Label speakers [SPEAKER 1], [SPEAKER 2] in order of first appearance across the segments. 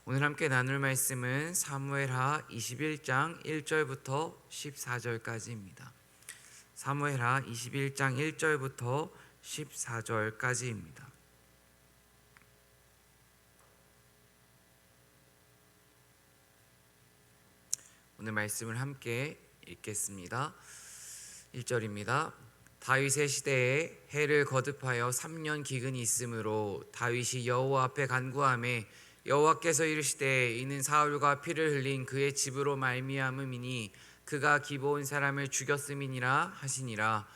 [SPEAKER 1] 오늘 함께 나눌 말씀은 사무엘하 21장 1절부터 14절까지입니다. 사무엘하 21장 1절부터 14절까지입니다. 오늘 말씀을 함께 읽겠습니다. 1절입니다. 다윗의 시대에 해를 거듭하여 3년 기근이 있으므로 다윗이 여호와 앞에 간구하매 여호와께서 이르시되 이는 사울과 피를 흘린 그의 집으로 말미암음이니 그가 기브온 사람을 죽였음이니라 하시니라.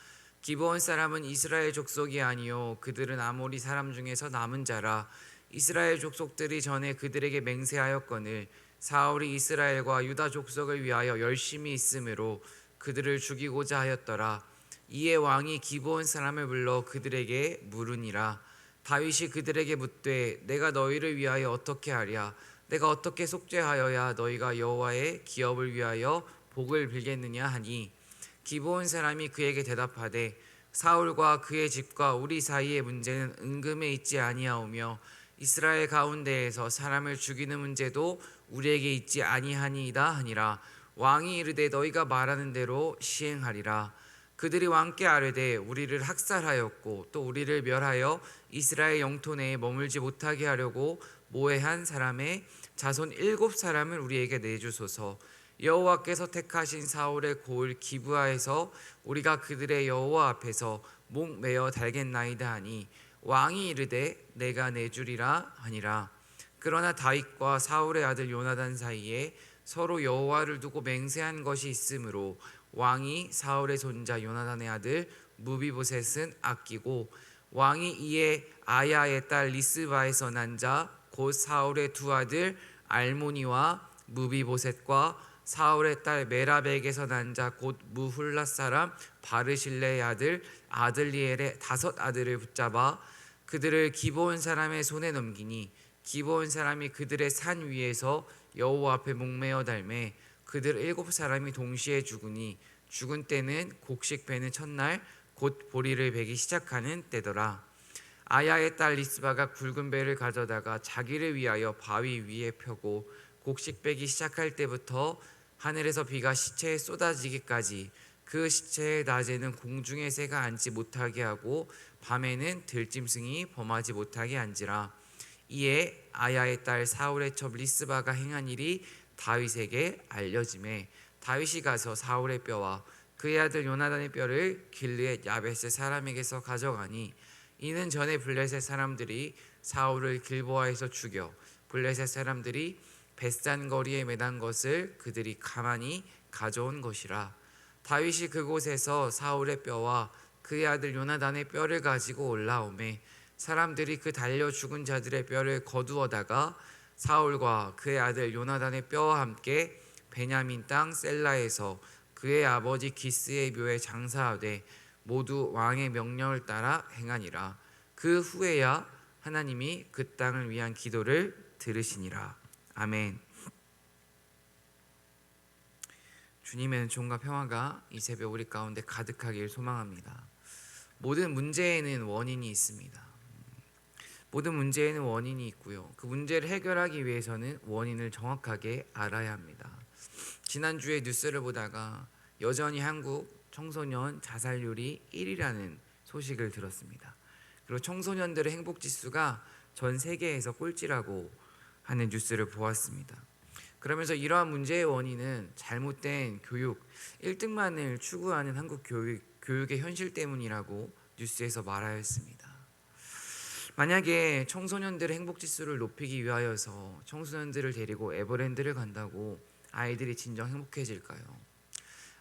[SPEAKER 1] 기브온 사람은 이스라엘 족속이 아니요 그들은 아모리 사람 중에서 남은 자라. 이스라엘 족속들이 전에 그들에게 맹세하였거늘 사울이 이스라엘과 유다 족속을 위하여 열심히 있으므로 그들을 죽이고자 하였더라. 이에 왕이 기브온 사람을 불러 그들에게 물으니라. 다윗이 그들에게 묻되 내가 너희를 위하여 어떻게 하랴? 내가 어떻게 속죄하여야 너희가 여호와의 기업을 위하여 복을 빌겠느냐 하니 기브온 사람이 그에게 대답하되 사울과 그의 집과 우리 사이의 문제는 은금에 있지 아니하오며 이스라엘 가운데에서 사람을 죽이는 문제도 우리에게 있지 아니하니이다 하니라. 왕이 이르되 너희가 말하는 대로 시행하리라. 그들이 왕께 아뢰되 우리를 학살하였고 또 우리를 멸하여 이스라엘 영토 내에 머물지 못하게 하려고 모해한 사람의 자손 7사람을 우리에게 내주소서. 여호와께서 택하신 사울의 고을 기브아에서 우리가 그들의 여호와 앞에서 목 메어 달겠나이다 하니 왕이 이르되 내가 내주리라 하니라. 그러나 다윗과 사울의 아들 요나단 사이에 서로 여호와를 두고 맹세한 것이 있으므로 왕이 사울의 손자 요나단의 아들 무비보셋은 아끼고 왕이 이에 아야의 딸 리스바에서 난 자 곧 사울의 두 아들 알모니와 무비보셋과 사울의 딸 메라백에서 난 자 곧 무훌랏 사람 바르실레의 아들 아들리엘의 5 아들을 붙잡아 그들을 기브온 사람의 손에 넘기니 기브온 사람이 그들의 산 위에서 여호와 앞에 목매어 달매 그들 7사람이 동시에 죽으니 죽은 때는 곡식 베는 첫날 곧 보리를 베기 시작하는 때더라. 아야의 딸 리스바가 굵은 배를 가져다가 자기를 위하여 바위 위에 펴고 곡식 베기 시작할 때부터 하늘에서 비가 시체에 쏟아지기까지 그 시체의 낮에는 공중의 새가 앉지 못하게 하고 밤에는 들짐승이 범하지 못하게 한지라. 이에 아야의 딸 사울의 첩 리스바가 행한 일이 다윗에게 알려지매 다윗이 가서 사울의 뼈와 그의 아들 요나단의 뼈를 길르앗 야벳의 사람에게서 가져가니 이는 전에 블레셋 사람들이 사울을 길보아에서 죽여 블레셋 사람들이 벳산 거리에 매단 것을 그들이 가만히 가져온 것이라. 다윗이 그곳에서 사울의 뼈와 그의 아들 요나단의 뼈를 가지고 올라오매 사람들이 그 달려 죽은 자들의 뼈를 거두어다가 사울과 그의 아들 요나단의 뼈와 함께 베냐민 땅 셀라에서 그의 아버지 기스의 묘에 장사하되 모두 왕의 명령을 따라 행하니라. 그 후에야 하나님이 그 땅을 위한 기도를 들으시니라. 아멘. 주님의 은총과 평화가 이 새벽 우리 가운데 가득하길 소망합니다. 모든 문제에는 원인이 있습니다. 모든 문제에는 원인이 있고요. 그 문제를 해결하기 위해서는 원인을 정확하게 알아야 합니다. 지난주에 뉴스를 보다가 여전히 한국 청소년 자살률이 1위라는 소식을 들었습니다. 그리고 청소년들의 행복지수가 전 세계에서 꼴찌라고 하는 뉴스를 보았습니다. 그러면서 이러한 문제의 원인은 잘못된 교육, 1등만을 추구하는 한국 교육의 현실 때문이라고 뉴스에서 말하였습니다. 만약에 청소년들의 행복지수를 높이기 위하여서 청소년들을 데리고 에버랜드를 간다고 아이들이 진정 행복해질까요?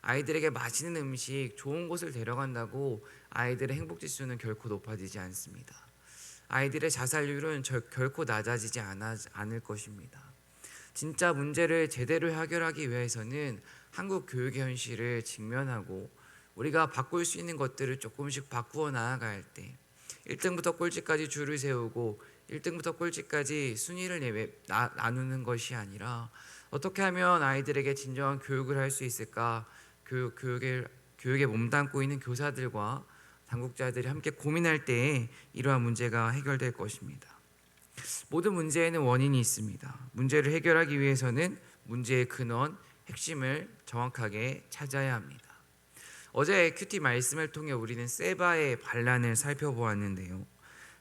[SPEAKER 1] 아이들에게 맛있는 음식, 좋은 곳을 데려간다고 아이들의 행복지수는 결코 높아지지 않습니다. 아이들의 자살률은 결코 낮아지지 않을 것입니다. 진짜 문제를 제대로 해결하기 위해서는 한국 교육의 현실을 직면하고 우리가 바꿀 수 있는 것들을 조금씩 바꾸어 나아갈 때 1등부터 꼴찌까지 줄을 세우고 1등부터 꼴찌까지 순위를 나누는 것이 아니라 어떻게 하면 아이들에게 진정한 교육을 할 수 있을까? 교육에 몸담고 있는 교사들과 당국자들이 함께 고민할 때에 이러한 문제가 해결될 것입니다. 모든 문제에는 원인이 있습니다. 문제를 해결하기 위해서는 문제의 근원, 핵심을 정확하게 찾아야 합니다. 어제 큐티 말씀을 통해 우리는 세바의 반란을 살펴보았는데요.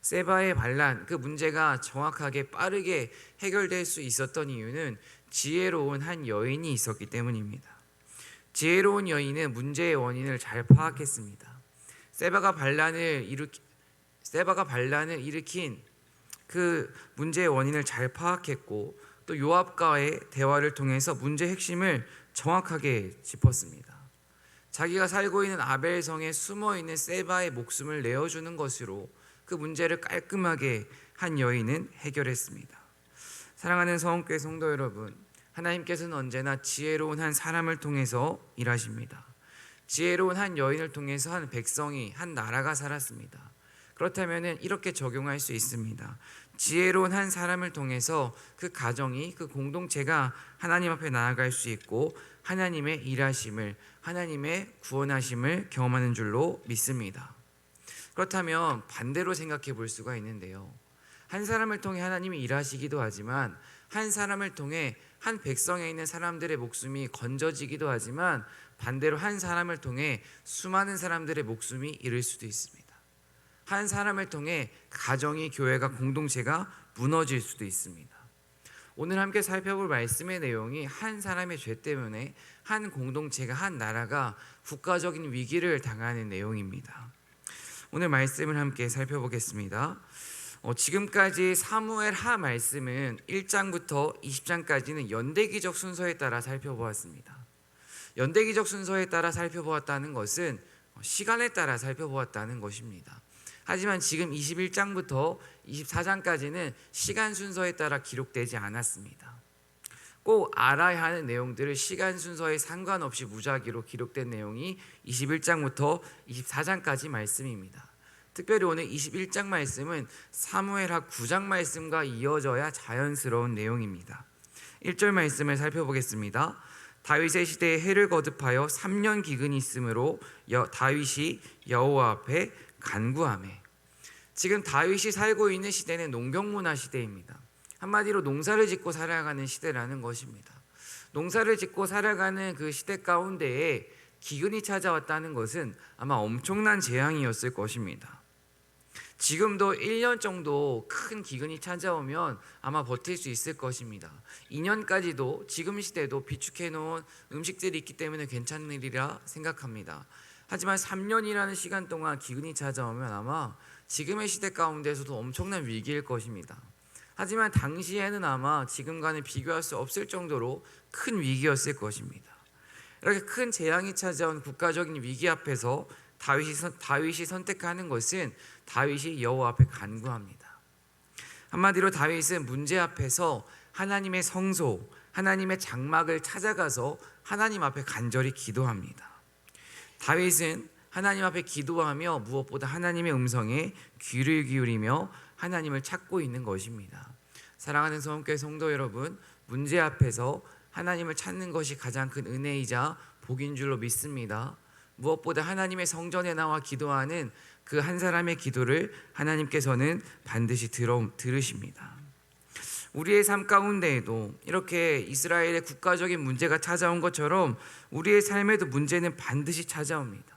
[SPEAKER 1] 세바의 반란, 그 문제가 정확하게 빠르게 해결될 수 있었던 이유는 지혜로운 한 여인이 있었기 때문입니다. 지혜로운 여인은 문제의 원인을 잘 파악했습니다. 세바가 반란을 일으킨 그 문제의 원인을 잘 파악했고, 또 요압과의 대화를 통해서 문제의 핵심을 정확하게 짚었습니다. 자기가 살고 있는 아벨성에 숨어있는 세바의 목숨을 내어주는 것으로 그 문제를 깔끔하게 한 여인은 해결했습니다. 사랑하는 서원교회 성도 여러분, 하나님께서는 언제나 지혜로운 한 사람을 통해서 일하십니다. 지혜로운 한 여인을 통해서 한 백성이, 한 나라가 살았습니다. 그렇다면 이렇게 적용할 수 있습니다. 지혜로운 한 사람을 통해서 그 가정이, 그 공동체가 하나님 앞에 나아갈 수 있고 하나님의 일하심을, 하나님의 구원하심을 경험하는 줄로 믿습니다. 그렇다면 반대로 생각해 볼 수가 있는데요. 한 사람을 통해 하나님이 일하시기도 하지만, 한 사람을 통해 한 백성에 있는 사람들의 목숨이 건져지기도 하지만, 반대로 한 사람을 통해 수많은 사람들의 목숨이 잃을 수도 있습니다. 한 사람을 통해 가정이, 교회가, 공동체가 무너질 수도 있습니다. 오늘 함께 살펴볼 말씀의 내용이 한 사람의 죄 때문에 한 공동체가, 한 나라가 국가적인 위기를 당하는 내용입니다. 오늘 말씀을 함께 살펴보겠습니다. 지금까지 사무엘하 말씀은 1장부터 20장까지는 연대기적 순서에 따라 살펴보았습니다. 연대기적 순서에 따라 살펴보았다는 것은 시간에 따라 살펴보았다는 것입니다. 하지만 지금 21장부터 24장까지는 시간 순서에 따라 기록되지 않았습니다. 꼭 알아야 하는 내용들을 시간 순서에 상관없이 무작위로 기록된 내용이 21장부터 24장까지 말씀입니다. 특별히 오늘 21장 말씀은 사무엘하 9장 말씀과 이어져야 자연스러운 내용입니다. 1절 말씀을 살펴보겠습니다. 다윗의 시대에 해를 거듭하여 3년 기근이 있으므로 다윗이 여호와 앞에 간구하매. 지금 다윗이 살고 있는 시대는 농경문화 시대입니다. 한마디로 농사를 짓고 살아가는 시대라는 것입니다. 농사를 짓고 살아가는 그 시대 가운데에 기근이 찾아왔다는 것은 아마 엄청난 재앙이었을 것입니다. 지금도 1년 정도 큰 기근이 찾아오면 아마 버틸 수 있을 것입니다. 2년까지도 지금 시대도 비축해 놓은 음식들이 있기 때문에 괜찮으리라 생각합니다. 하지만 3년이라는 시간 동안 기근이 찾아오면 아마 지금의 시대 가운데서도 엄청난 위기일 것입니다. 하지만 당시에는 아마 지금과는 비교할 수 없을 정도로 큰 위기였을 것입니다. 이렇게 큰 재앙이 찾아온 국가적인 위기 앞에서 다윗이 선택하는 것은 다윗이 여호와 앞에 간구합니다. 한마디로 다윗은 문제 앞에서 하나님의 성소, 하나님의 장막을 찾아가서 하나님 앞에 간절히 기도합니다. 다윗은 하나님 앞에 기도하며 무엇보다 하나님의 음성에 귀를 기울이며 하나님을 찾고 있는 것입니다. 사랑하는 서원교회 성도 여러분, 문제 앞에서 하나님을 찾는 것이 가장 큰 은혜이자 복인 줄로 믿습니다. 무엇보다 하나님의 성전에 나와 기도하는 그 한 사람의 기도를 하나님께서는 반드시 들으십니다. 우리의 삶 가운데에도 이렇게 이스라엘의 국가적인 문제가 찾아온 것처럼 우리의 삶에도 문제는 반드시 찾아옵니다.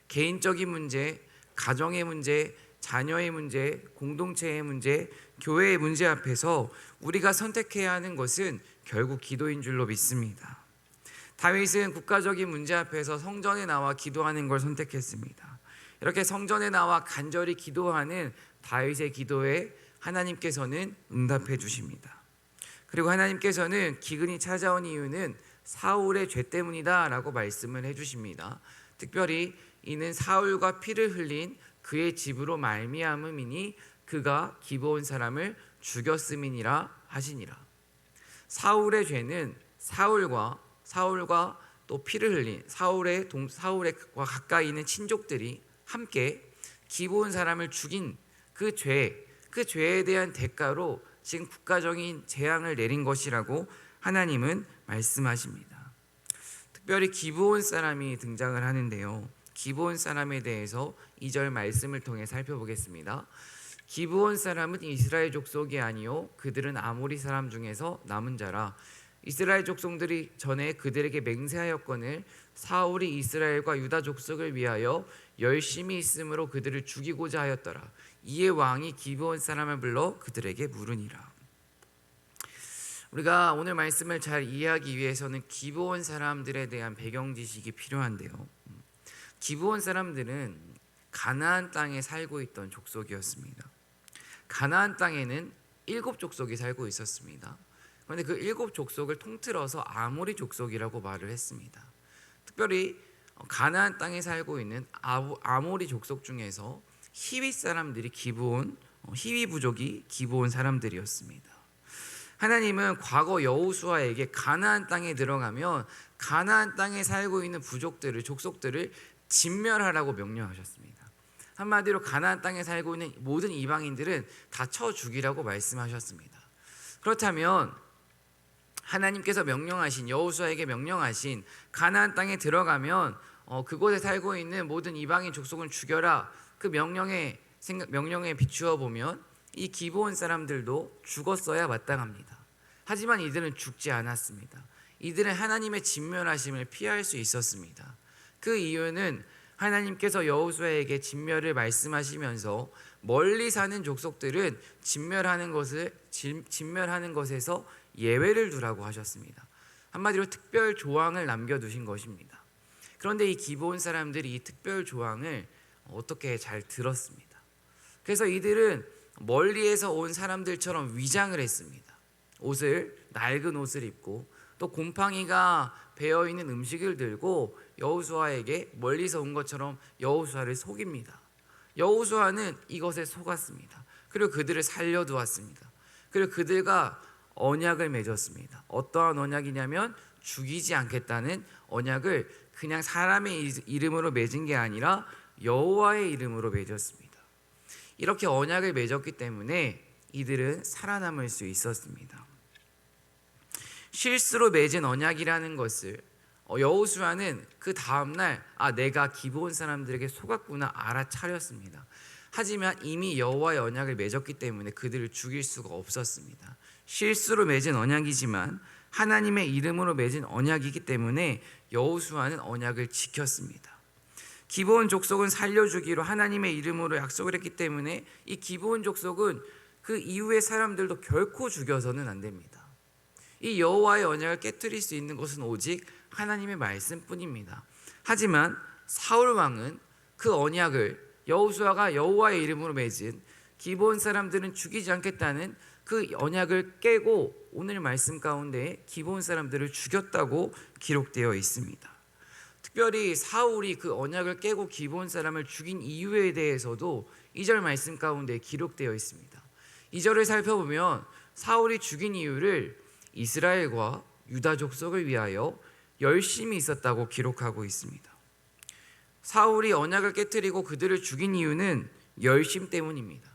[SPEAKER 1] 개인적인 문제, 가정의 문제, 자녀의 문제, 공동체의 문제, 교회의 문제 앞에서 우리가 선택해야 하는 것은 결국 기도인 줄로 믿습니다. 다윗은 국가적인 문제 앞에서 성전에 나와 기도하는 걸 선택했습니다. 이렇게 성전에 나와 간절히 기도하는 다윗의 기도에 하나님께서는 응답해 주십니다. 그리고 하나님께서는 기근이 찾아온 이유는 사울의 죄 때문이다 라고 말씀을 해주십니다. 특별히 이는 사울과 피를 흘린 그의 집으로 말미암음이니 그가 기브온 사람을 죽였음이니라 하시니라. 사울의 죄는 사울과 또 피를 흘린 사울과 가까이 있는 친족들이 함께 기브온 사람을 죽인 그 죄에 대한 대가로 지금 국가적인 재앙을 내린 것이라고 하나님은 말씀하십니다. 특별히 기브온 사람이 등장을 하는데요. 기브온 사람에 대해서 2절 말씀을 통해 살펴보겠습니다. 기브온 사람은 이스라엘 족속이 아니요 그들은 아모리 사람 중에서 남은 자라. 이스라엘 족속들이 전에 그들에게 맹세하였거늘 사울이 이스라엘과 유다 족속을 위하여 열심히 있으므로 그들을 죽이고자 하였더라. 이에 왕이 기브온 사람을 불러 그들에게 물으니라. 우리가 오늘 말씀을 잘 이해하기 위해서는 기브온 사람들에 대한 배경 지식이 필요한데요. 기브온 사람들은 가나안 땅에 살고 있던 족속이었습니다. 가나안 땅에는 7족속이 살고 있었습니다. 그런데 그 7족속을 통틀어서 아모리 족속이라고 말을 했습니다. 특별히 가나안 땅에 살고 있는 아모리 족속 중에서 히위 사람들이 기브온, 히위 부족이 기브온 사람들이었습니다. 하나님은 과거 여호수아에게 가나안 땅에 들어가면 가나안 땅에 살고 있는 부족들을, 족속들을 진멸하라고 명령하셨습니다. 한마디로 가나안 땅에 살고 있는 모든 이방인들은 다 쳐 죽이라고 말씀하셨습니다. 그렇다면 하나님께서 명령하신, 여호수아에게 명령하신 가나안 땅에 들어가면 그곳에 살고 있는 모든 이방인 족속은 죽여라, 그 명령에 비추어 보면 이 기브온 사람들도 죽었어야 마땅합니다. 하지만 이들은 죽지 않았습니다. 이들은 하나님의 진멸하심을 피할 수 있었습니다. 그 이유는 하나님께서 여호수아에게 진멸을 말씀하시면서 멀리 사는 족속들은 진멸하는 것에서 예외를 두라고 하셨습니다. 한마디로 특별 조항을 남겨두신 것입니다. 그런데 이 기브온 사람들이 이 특별 조항을 어떻게 잘 들었습니다. 그래서 이들은 멀리에서 온 사람들처럼 위장을 했습니다. 낡은 옷을 입고 또 곰팡이가 배어있는 음식을 들고 여호수아에게 멀리서 온 것처럼 여호수아를 속입니다. 여호수아는 이것에 속았습니다. 그리고 그들을 살려두었습니다. 그리고 그들과 언약을 맺었습니다. 어떠한 언약이냐면 죽이지 않겠다는 언약을 그냥 사람의 이름으로 맺은 게 아니라 여호와의 이름으로 맺었습니다. 이렇게 언약을 맺었기 때문에 이들은 살아남을 수 있었습니다. 실수로 맺은 언약이라는 것을 여호수아는 그 다음날 내가 기브온 사람들에게 속았구나 알아차렸습니다. 하지만 이미 여호와의 언약을 맺었기 때문에 그들을 죽일 수가 없었습니다. 실수로 맺은 언약이지만 하나님의 이름으로 맺은 언약이기 때문에 여호수아는 언약을 지켰습니다. 기브온 족속은 살려주기로 하나님의 이름으로 약속을 했기 때문에 이 기브온 족속은 그 이후의 사람들도 결코 죽여서는 안 됩니다. 이 여호와의 언약을 깨뜨릴 수 있는 것은 오직 하나님의 말씀뿐입니다. 하지만 사울 왕은 그 언약을, 여호수아가 여호와의 이름으로 맺은 기브온 사람들은 죽이지 않겠다는 그 언약을 깨고 오늘 말씀 가운데 기브온 사람들을 죽였다고 기록되어 있습니다. 특별히 사울이 그 언약을 깨고 기브온 사람을 죽인 이유에 대해서도 2절 말씀 가운데 기록되어 있습니다. 2절을 살펴보면 사울이 죽인 이유를 이스라엘과 유다 족속을 위하여 열심히 있었다고 기록하고 있습니다. 사울이 언약을 깨뜨리고 그들을 죽인 이유는 열심 때문입니다.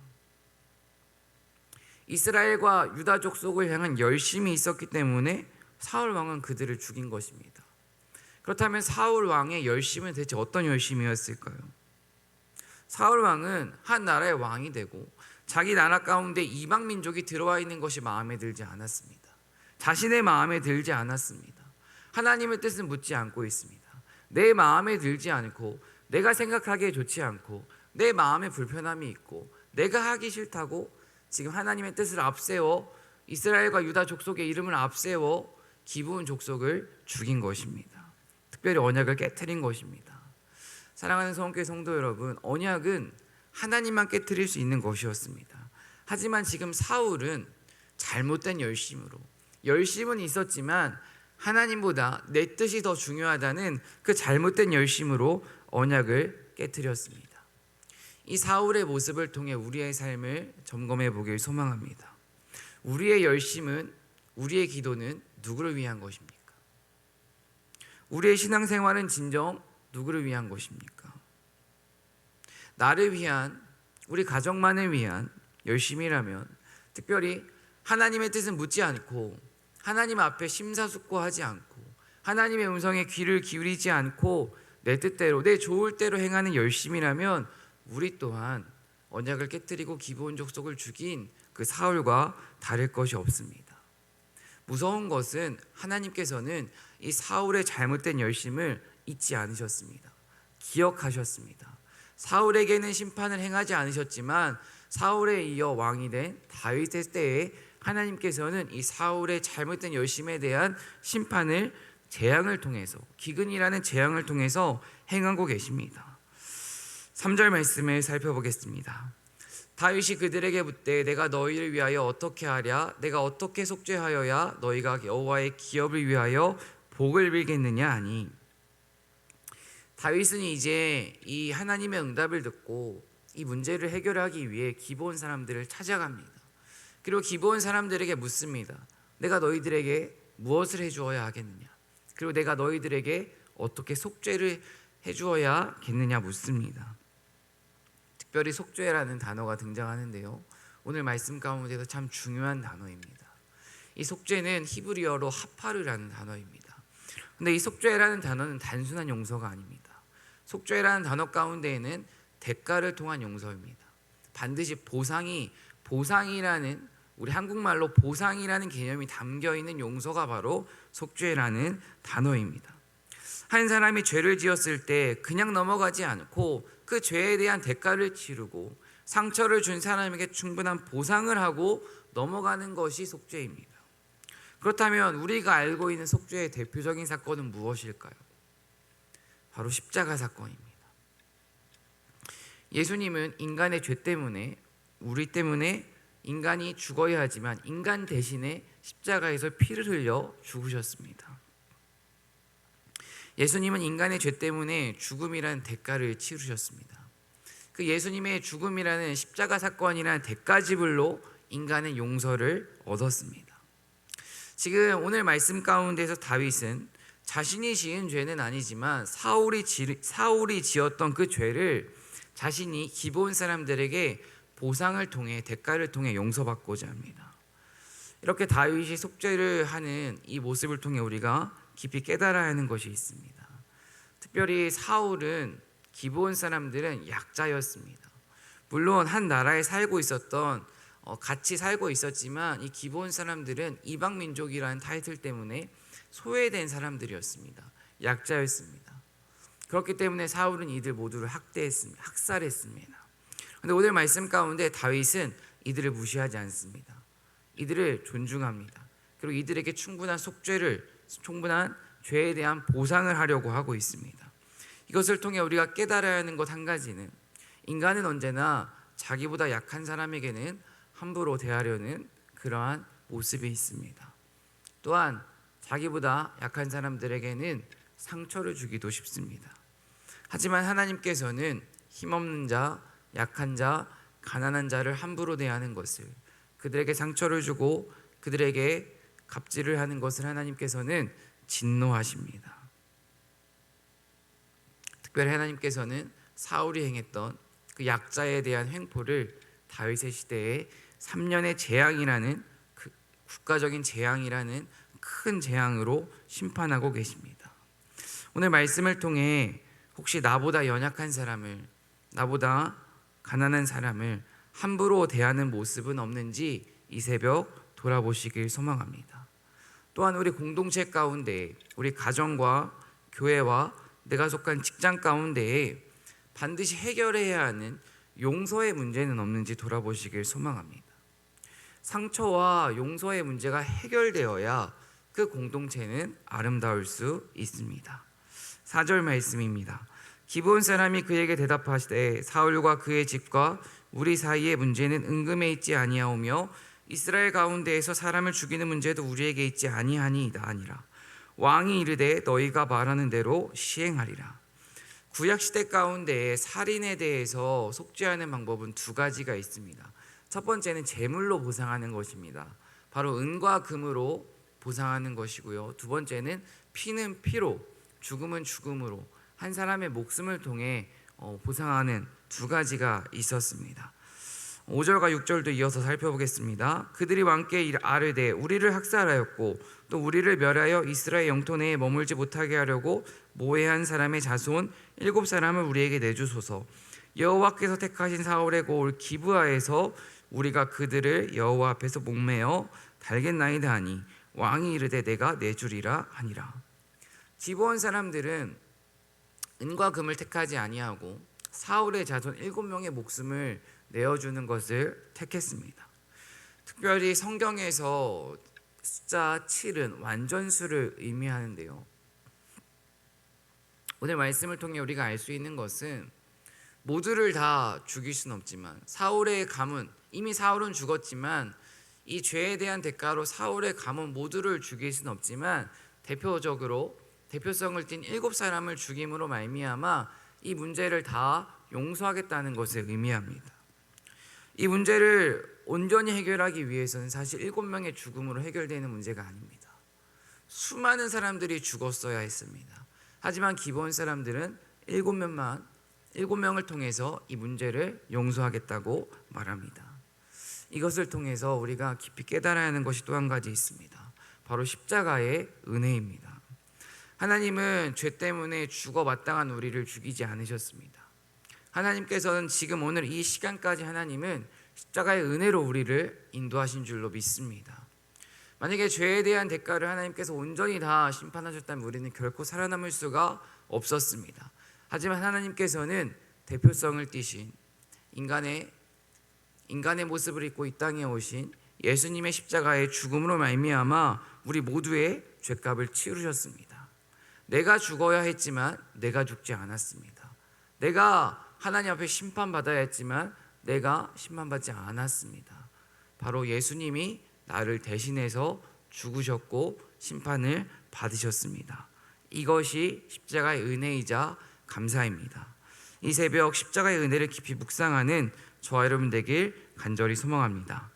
[SPEAKER 1] 이스라엘과 유다 족속을 향한 열심이 있었기 때문에 사울 왕은 그들을 죽인 것입니다. 그렇다면 사울 왕의 열심은 대체 어떤 열심이었을까요? 사울 왕은 한 나라의 왕이 되고 자기 나라 가운데 이방 민족이 들어와 있는 것이 마음에 들지 않았습니다. 자신의 마음에 들지 않았습니다. 하나님의 뜻은 묻지 않고 있습니다. 내 마음에 들지 않고 내가 생각하기에 좋지 않고 내 마음에 불편함이 있고 내가 하기 싫다고 지금 하나님의 뜻을 앞세워 이스라엘과 유다 족속의 이름을 앞세워 기브온 족속을 죽인 것입니다. 특별히 언약을 깨트린 것입니다. 사랑하는 성교회 성도 여러분, 언약은 하나님만 깨트릴 수 있는 것이었습니다. 하지만 지금 사울은 잘못된 열심은 있었지만 하나님보다 내 뜻이 더 중요하다는 그 잘못된 열심으로 언약을 깨트렸습니다. 이 사울의 모습을 통해 우리의 삶을 점검해 보길 소망합니다. 우리의 열심은, 우리의 기도는 누구를 위한 것입니까? 우리의 신앙생활은 진정 누구를 위한 것입니까? 나를 위한, 우리 가족만을 위한 열심이라면, 특별히 하나님의 뜻은 묻지 않고 하나님 앞에 심사숙고하지 않고 하나님의 음성에 귀를 기울이지 않고 내 뜻대로, 내 좋을 대로 행하는 열심이라면 우리 또한 언약을 깨뜨리고 기브온 족속을 죽인 그 사울과 다를 것이 없습니다. 무서운 것은 하나님께서는 이 사울의 잘못된 열심을 잊지 않으셨습니다. 기억하셨습니다. 사울에게는 심판을 행하지 않으셨지만 사울에 이어 왕이 된 다윗의 때에 하나님께서는 이 사울의 잘못된 열심에 대한 심판을 재앙을 통해서, 기근이라는 재앙을 통해서 행하고 계십니다. 3절 말씀을 살펴보겠습니다. 다윗이 그들에게 묻되 내가 너희를 위하여 어떻게 하랴? 내가 어떻게 속죄하여야 너희가 여호와의 기업을 위하여 복을 빌겠느냐 하니, 다윗은 이제 이 하나님의 응답을 듣고 이 문제를 해결하기 위해 기브온 사람들을 찾아갑니다. 그리고 기브온 사람들에게 묻습니다. 내가 너희들에게 무엇을 해주어야 하겠느냐? 그리고 내가 너희들에게 어떻게 속죄를 해주어야겠느냐 묻습니다. 특별히 속죄라는 단어가 등장하는데요, 오늘 말씀 가운데서 참 중요한 단어입니다. 이 속죄는 히브리어로 하파르라는 단어입니다. 근데 이 속죄라는 단어는 단순한 용서가 아닙니다. 속죄라는 단어 가운데에는 대가를 통한 용서입니다. 반드시 보상이라는, 우리 한국말로 보상이라는 개념이 담겨있는 용서가 바로 속죄라는 단어입니다. 한 사람이 죄를 지었을 때 그냥 넘어가지 않고 그 죄에 대한 대가를 치르고 상처를 준 사람에게 충분한 보상을 하고 넘어가는 것이 속죄입니다. 그렇다면 우리가 알고 있는 속죄의 대표적인 사건은 무엇일까요? 바로 십자가 사건입니다. 예수님은 인간의 죄 때문에, 우리 때문에 인간이 죽어야 하지만 인간 대신에 십자가에서 피를 흘려 죽으셨습니다. 예수님은 인간의 죄 때문에 죽음이라는 대가를 치르셨습니다. 그 예수님의 죽음이라는 십자가 사건이라는 대가지불로 인간은 용서를 얻었습니다. 지금 오늘 말씀 가운데서 다윗은 자신이 지은 죄는 아니지만 사울이 지었던 그 죄를 자신이 기브온 사람들에게 보상을 통해, 대가를 통해 용서받고자 합니다. 이렇게 다윗이 속죄를 하는 이 모습을 통해 우리가 깊이 깨달아야 하는 것이 있습니다. 특별히 사울은, 기브온 사람들은 약자였습니다. 물론 한 나라에 살고 있었던, 같이 살고 있었지만 이 기브온 사람들은 이방 민족이라는 타이틀 때문에 소외된 사람들이었습니다. 약자였습니다. 그렇기 때문에 사울은 이들 모두를 학살했습니다. 그런데 오늘 말씀 가운데 다윗은 이들을 무시하지 않습니다. 이들을 존중합니다. 그리고 이들에게 충분한 죄에 대한 보상을 하려고 하고 있습니다. 이것을 통해 우리가 깨달아야 하는 것 한 가지는, 인간은 언제나 자기보다 약한 사람에게는 함부로 대하려는 그러한 모습이 있습니다. 또한 자기보다 약한 사람들에게는 상처를 주기도 쉽습니다. 하지만 하나님께서는 힘없는 자, 약한 자, 가난한 자를 함부로 대하는 것을, 그들에게 상처를 주고 그들에게 갑질을 하는 것을 하나님께서는 진노하십니다. 특별히 하나님께서는 사울이 행했던 그 약자에 대한 횡포를 다윗의 시대에 3년의 재앙이라는, 그 국가적인 재앙이라는 큰 재앙으로 심판하고 계십니다. 오늘 말씀을 통해 혹시 나보다 연약한 사람을, 나보다 가난한 사람을 함부로 대하는 모습은 없는지 이 새벽 돌아보시길 소망합니다. 또한 우리 공동체 가운데, 우리 가정과 교회와 내가 속한 직장 가운데에 반드시 해결해야 하는 용서의 문제는 없는지 돌아보시길 소망합니다. 상처와 용서의 문제가 해결되어야 그 공동체는 아름다울 수 있습니다. 4절 말씀입니다. 기브온 사람이 그에게 대답하시되 사울과 그의 집과 우리 사이의 문제는 은금에 있지 아니하오며 이스라엘 가운데에서 사람을 죽이는 문제도 우리에게 있지 아니하니이다 아니라 왕이 이르되 너희가 말하는 대로 시행하리라. 구약시대 가운데 살인에 대해서 속죄하는 방법은 두 가지가 있습니다. 첫 번째는 제물로 보상하는 것입니다. 바로 은과 금으로 보상하는 것이고요. 두 번째는 피는 피로, 죽음은 죽음으로 한 사람의 목숨을 통해 보상하는 두 가지가 있었습니다. 5절과 6절도 이어서 살펴보겠습니다. 그들이 왕께 아뢰되 우리를 학살하였고 또 우리를 멸하여 이스라엘 영토 내에 머물지 못하게 하려고 모해한 사람의 자손 7사람을 우리에게 내주소서. 여호와께서 택하신 사울의 고을 기브아에서 우리가 그들을 여호와 앞에서 목매어 달겠나이다 하니 왕이 이르되 내가 내주리라 하니라. 기브온 사람들은 은과 금을 택하지 아니하고 사울의 자손 7명의 목숨을 내어주는 것을 택했습니다. 특별히 성경에서 숫자 7은 완전수를 의미하는데요, 오늘 말씀을 통해 우리가 알 수 있는 것은 모두를 다 죽일 수는 없지만 사울의 가문, 이미 사울은 죽었지만 이 죄에 대한 대가로 사울의 가문 모두를 죽일 수는 없지만 대표적으로 대표성을 띤 7사람을 죽임으로 말미암아 이 문제를 다 용서하겠다는 것을 의미합니다. 이 문제를 온전히 해결하기 위해서는 사실 7명의 죽음으로 해결되는 문제가 아닙니다. 수많은 사람들이 죽었어야 했습니다. 하지만 기브온 사람들은 7명을 통해서 이 문제를 용서하겠다고 말합니다. 이것을 통해서 우리가 깊이 깨달아야 하는 것이 또 한 가지 있습니다. 바로 십자가의 은혜입니다. 하나님은 죄 때문에 죽어 마땅한 우리를 죽이지 않으셨습니다. 하나님께서는 지금 오늘 이 시간까지 하나님은 십자가의 은혜로 우리를 인도하신 줄로 믿습니다. 만약에 죄에 대한 대가를 하나님께서 온전히 다 심판하셨다면 우리는 결코 살아남을 수가 없었습니다. 하지만 하나님께서는 대표성을 띠신 인간의 모습을 입고 이 땅에 오신 예수님의 십자가의 죽음으로 말미암아 우리 모두의 죄값을 치르셨습니다. 내가 죽어야 했지만 내가 죽지 않았습니다. 내가 하나님 앞에 심판받아야 했지만 내가 심판받지 않았습니다. 바로 예수님이 나를 대신해서 죽으셨고 심판을 받으셨습니다. 이것이 십자가의 은혜이자 감사입니다. 이 새벽 십자가의 은혜를 깊이 묵상하는 저와 여러분 되길 간절히 소망합니다.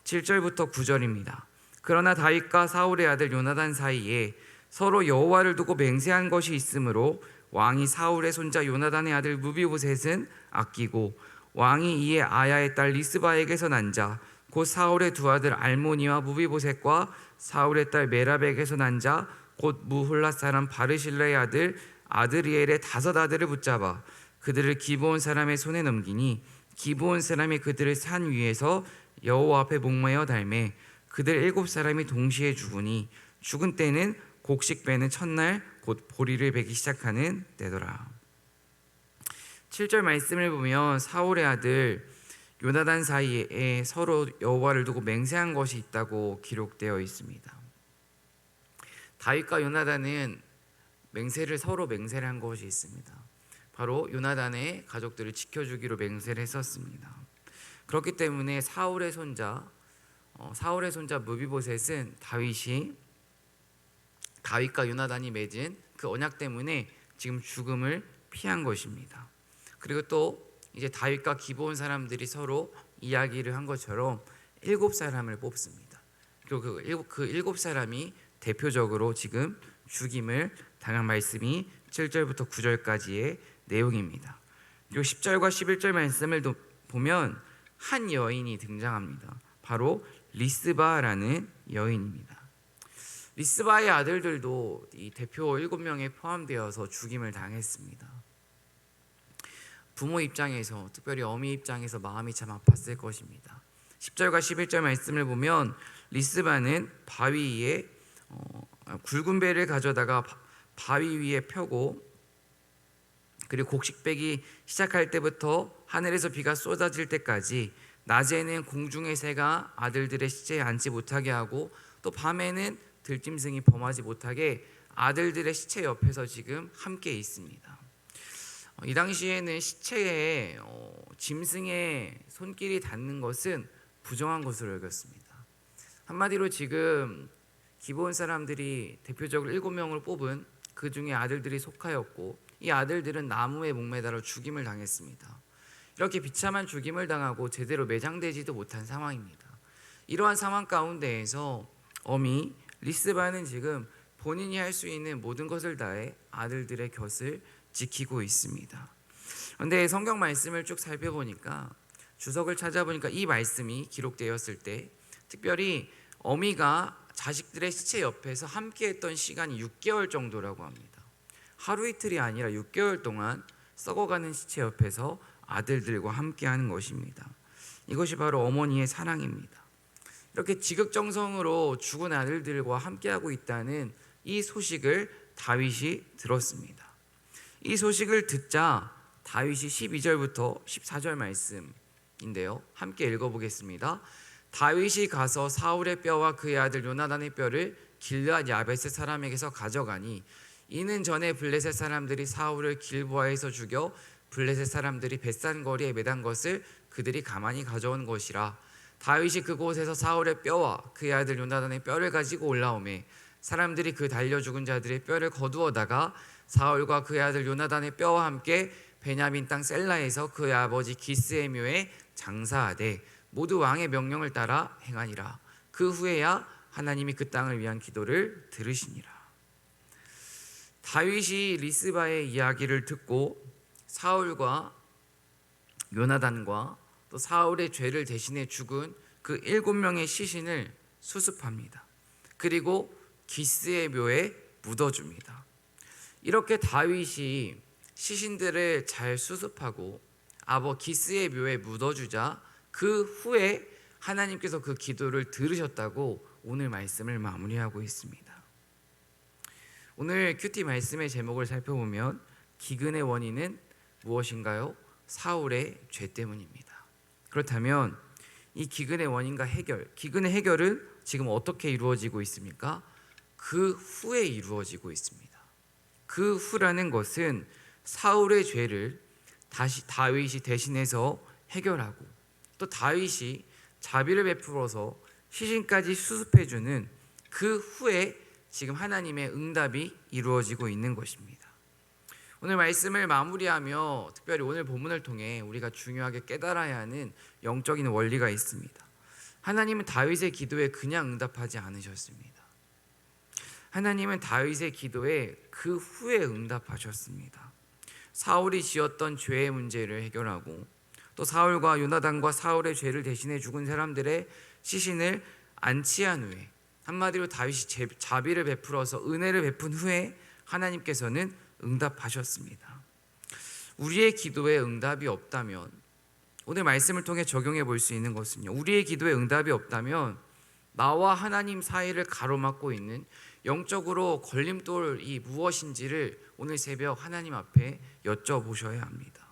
[SPEAKER 1] 7절부터 9절입니다. 그러나 다윗과 사울의 아들 요나단 사이에 서로 여호와를 두고 맹세한 것이 있으므로 왕이 사울의 손자 요나단의 아들 무비보셋은 아끼고 왕이 이에 아야의 딸 리스바에게서 난 자 곧 사울의 두 아들 알모니와 무비보셋과 사울의 딸 메랍에게서 난 자 곧 무홀랏 사람 바르실레의 아들 아드리엘의 5 아들을 붙잡아 그들을 기브온 사람의 손에 넘기니 기브온 사람이 그들을 산 위에서 여호와 앞에 목매어 달매 그들 7사람이 동시에 죽으니 죽은 때는 곡식 베는 첫날 곧 보리를 베기 시작하는 때더라. 7절 말씀을 보면 사울의 아들 요나단 사이에 서로 여호와를 두고 맹세한 것이 있다고 기록되어 있습니다. 다윗과 요나단은 서로 맹세를 한 것이 있습니다. 바로 요나단의 가족들을 지켜주기로 맹세를 했었습니다. 그렇기 때문에 사울의 손자 무비보셋은 다윗과 요나단이 맺은 그 언약 때문에 지금 죽음을 피한 것입니다. 그리고 또 이제 다윗과 기브온 사람들이 서로 이야기를 한 것처럼 7사람을 뽑습니다. 그리고 그 7사람이 대표적으로 지금 죽임을 당한 말씀이 7절부터 9절까지의 내용입니다. 그리고 10절과 11절 말씀을 보면 한 여인이 등장합니다. 바로 리스바라는 여인입니다. 리스바의 아들들도 이 대표 7명에 포함되어서 죽임을 당했습니다. 부모 입장에서, 특별히 어미 입장에서 마음이 참 아팠을 것입니다. 10절과 11절 말씀을 보면 리스바는 바위 위에 굵은 배를 가져다가 바위 위에 펴고 그리고 곡식 빼기 시작할 때부터 하늘에서 비가 쏟아질 때까지 낮에는 공중의 새가 아들들의 시체에 앉지 못하게 하고 또 밤에는 들짐승이 범하지 못하게 아들들의 시체 옆에서 지금 함께 있습니다. 이 당시에는 시체에 짐승의 손길이 닿는 것은 부정한 것으로 여겼습니다. 한마디로 지금 기브온 사람들이 대표적으로 7명을 뽑은 그 중에 아들들이 속하였고 이 아들들은 나무에 목매달아 죽임을 당했습니다. 이렇게 비참한 죽임을 당하고 제대로 매장되지도 못한 상황입니다. 이러한 상황 가운데에서 어미 리스바는 지금 본인이 할 수 있는 모든 것을 다해 아들들의 곁을 지키고 있습니다. 그런데 성경 말씀을 쭉 살펴보니까 주석을 찾아보니까 이 말씀이 기록되었을 때 특별히 어미가 자식들의 시체 옆에서 함께했던 시간이 6개월 정도라고 합니다. 하루 이틀이 아니라 6개월 동안 썩어가는 시체 옆에서 아들들과 함께하는 것입니다. 이것이 바로 어머니의 사랑입니다. 이렇게 지극정성으로 죽은 아들들과 함께하고 있다는 이 소식을 다윗이 들었습니다. 이 소식을 듣자 다윗이 12절부터 14절 말씀인데요, 함께 읽어보겠습니다. 다윗이 가서 사울의 뼈와 그의 아들 요나단의 뼈를 길르앗 야베스 사람에게서 가져가니 이는 전에 블레셋 사람들이 사울을 길보아에서 죽여 블레셋 사람들이 벳산 거리에 매단 것을 그들이 가만히 가져온 것이라. 다윗이 그곳에서 사울의 뼈와 그의 아들 요나단의 뼈를 가지고 올라오매 사람들이 그 달려 죽은 자들의 뼈를 거두어다가 사울과 그의 아들 요나단의 뼈와 함께 베냐민 땅 셀라에서 그의 아버지 기스의 묘에 장사하되 모두 왕의 명령을 따라 행하니라. 그 후에야 하나님이 그 땅을 위한 기도를 들으시니라. 다윗이 리스바의 이야기를 듣고 사울과 요나단과 또 사울의 죄를 대신해 죽은 그 7명의 시신을 수습합니다. 그리고 기스의 묘에 묻어줍니다. 이렇게 다윗이 시신들을 잘 수습하고 기스의 묘에 묻어주자 그 후에 하나님께서 그 기도를 들으셨다고 오늘 말씀을 마무리하고 있습니다. 오늘 큐티 말씀의 제목을 살펴보면 기근의 원인은 무엇인가요? 사울의 죄 때문입니다. 그렇다면 이 기근의 원인과 기근의 해결은 지금 어떻게 이루어지고 있습니까? 그 후에 이루어지고 있습니다. 그 후라는 것은 사울의 죄를 다시 다윗이 대신해서 해결하고 또 다윗이 자비를 베풀어서 시신까지 수습해주는 그 후에 지금 하나님의 응답이 이루어지고 있는 것입니다. 오늘 말씀을 마무리하며 특별히 오늘 본문을 통해 우리가 중요하게 깨달아야 하는 영적인 원리가 있습니다. 하나님은 다윗의 기도에 그냥 응답하지 않으셨습니다. 하나님은 다윗의 기도에 그 후에 응답하셨습니다. 사울이 지었던 죄의 문제를 해결하고 또 사울과 요나단과 사울의 죄를 대신해 죽은 사람들의 시신을 안치한 후에, 한마디로 다윗이 자비를 베풀어서 은혜를 베푼 후에 하나님께서는 응답하셨습니다. 우리의 기도에 응답이 없다면, 오늘 말씀을 통해 적용해 볼 수 있는 것은요, 우리의 기도에 응답이 없다면 나와 하나님 사이를 가로막고 있는 영적으로 걸림돌이 무엇인지를 오늘 새벽 하나님 앞에 여쭤보셔야 합니다.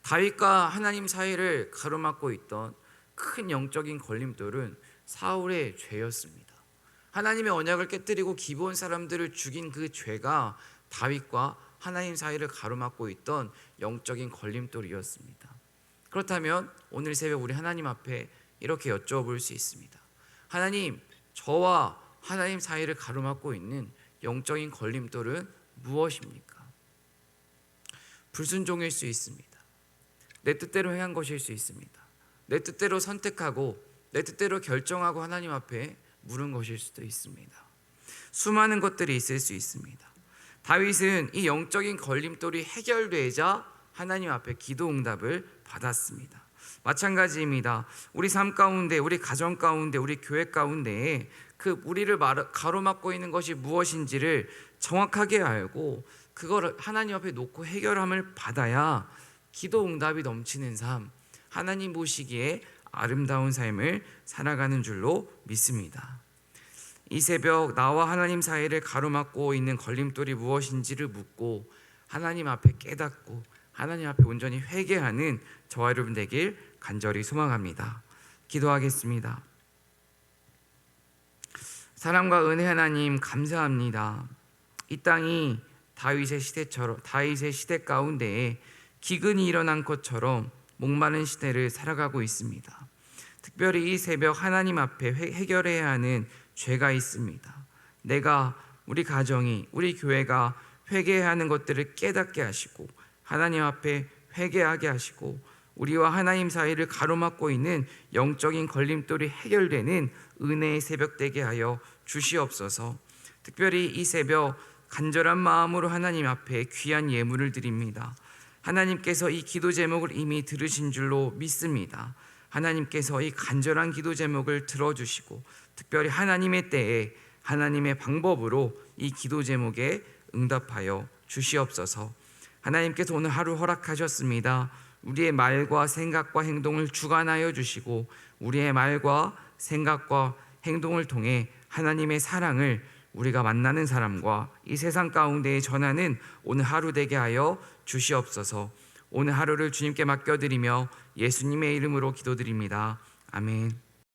[SPEAKER 1] 다윗과 하나님 사이를 가로막고 있던 큰 영적인 걸림돌은 사울의 죄였습니다. 하나님의 언약을 깨뜨리고 기브온 사람들을 죽인 그 죄가 다윗과 하나님 사이를 가로막고 있던 영적인 걸림돌이었습니다. 그렇다면 오늘 새벽 우리 하나님 앞에 이렇게 여쭤볼 수 있습니다. 하나님, 저와 하나님 사이를 가로막고 있는 영적인 걸림돌은 무엇입니까? 불순종일 수 있습니다. 내 뜻대로 행한 것일 수 있습니다. 내 뜻대로 선택하고 내 뜻대로 결정하고 하나님 앞에 물은 것일 수도 있습니다. 수많은 것들이 있을 수 있습니다. 다윗은 이 영적인 걸림돌이 해결되자 하나님 앞에 기도 응답을 받았습니다. 마찬가지입니다. 우리 삶 가운데, 우리 가정 가운데, 우리 교회 가운데에 그 우리를 가로막고 있는 것이 무엇인지를 정확하게 알고 그걸 하나님 앞에 놓고 해결함을 받아야 기도 응답이 넘치는 삶, 하나님 보시기에 아름다운 삶을 살아가는 줄로 믿습니다. 이 새벽 나와 하나님 사이를 가로막고 있는 걸림돌이 무엇인지를 묻고 하나님 앞에 깨닫고 하나님 앞에 온전히 회개하는 저와 여러분 되길 간절히 소망합니다. 기도하겠습니다. 사랑과 은혜 하나님 감사합니다. 이 땅이 다윗의 시대 가운데에 기근이 일어난 것처럼 목마른 시대를 살아가고 있습니다. 특별히 이 새벽 하나님 앞에 해결해야 하는 죄가 있습니다. 내가, 우리 가정이, 우리 교회가 회개해야 하는 것들을 깨닫게 하시고 하나님 앞에 회개하게 하시고 우리와 하나님 사이를 가로막고 있는 영적인 걸림돌이 해결되는 은혜의 새벽 되게 하여 주시옵소서. 특별히 이 새벽 간절한 마음으로 하나님 앞에 귀한 예물을 드립니다. 하나님께서 이 기도 제목을 이미 들으신 줄로 믿습니다. 하나님께서 이 간절한 기도 제목을 들어주시고 특별히 하나님의 때에 하나님의 방법으로 이 기도 제목에 응답하여 주시옵소서. 하나님께서 오늘 하루 허락하셨습니다. 우리의 말과 생각과 행동을 주관하여 주시고 우리의 말과 생각과 행동을 통해 하나님의 사랑을 우리가 만나는 사람과 이 세상 가운데에 전하는 오늘 하루 되게 하여 주시옵소서. 오늘 하루를 주님께 맡겨드리며 예수님의 이름으로 기도드립니다. 아멘.